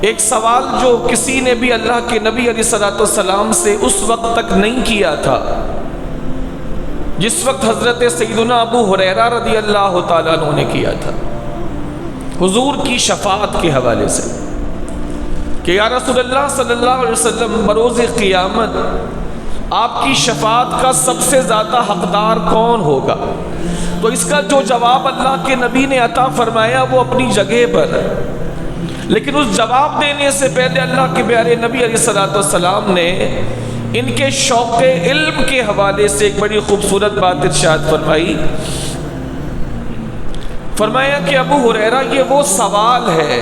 ایک سوال جو کسی نے بھی اللہ کے نبی علیہ الصلوۃ والسلام سے اس وقت تک نہیں کیا تھا جس وقت حضرت سیدنا ابو ہریرہ رضی اللہ تعالیٰ عنہ نے کیا تھا حضور کی شفاعت کے حوالے سے کہ یا رسول اللہ صلی اللہ علیہ وسلم بروز قیامت آپ کی شفاعت کا سب سے زیادہ حقدار کون ہوگا؟ تو اس کا جو جواب اللہ کے نبی نے عطا فرمایا وہ اپنی جگہ پر ہے، لیکن اس جواب دینے سے پہلے اللہ کے پیارے نبی علیہ الصلوۃ والسلام نے ان کے شوق علم کے حوالے سے ایک بڑی خوبصورت بات ارشاد فرمائی۔ فرمایا کہ ابو ہریرہ یہ وہ سوال ہے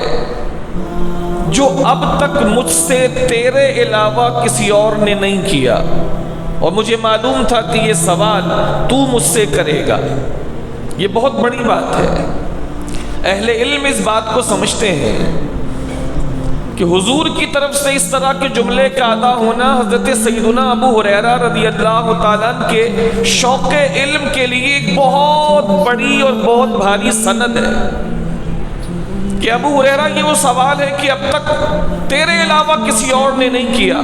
جو اب تک مجھ سے تیرے علاوہ کسی اور نے نہیں کیا، اور مجھے معلوم تھا کہ یہ سوال تو مجھ سے کرے گا۔ یہ بہت بڑی بات ہے، اہل علم اس بات کو سمجھتے ہیں کہ حضور کی طرف سے اس طرح کے جملے کا ادا ہونا حضرت سیدنا ابو ہریرہ رضی اللہ تعالیٰ عنہ کے شوق علم کے لیے ایک بہت بڑی اور بہت بھاری سند ہے کہ ابو ہریرہ یہ وہ سوال ہے کہ اب تک تیرے علاوہ کسی اور نے نہیں کیا،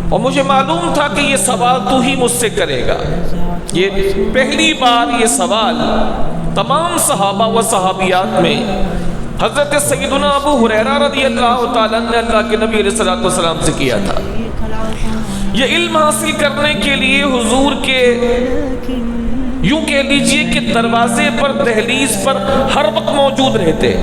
اور مجھے معلوم تھا کہ یہ سوال تو ہی مجھ سے کرے گا۔ یہ پہلی بار یہ سوال تمام صحابہ و صحابیات میں حضرت سیدنا ابو ہریرہ رضی اللہ تعالیٰ نے اللہ کے نبی علیہ الصلوۃ والسلام سے کیا تھا۔ یہ علم حاصل کرنے کے لیے حضور کے یوں کہہ لیجئے کہ دروازے پر، دہلیز پر ہر وقت موجود رہتے۔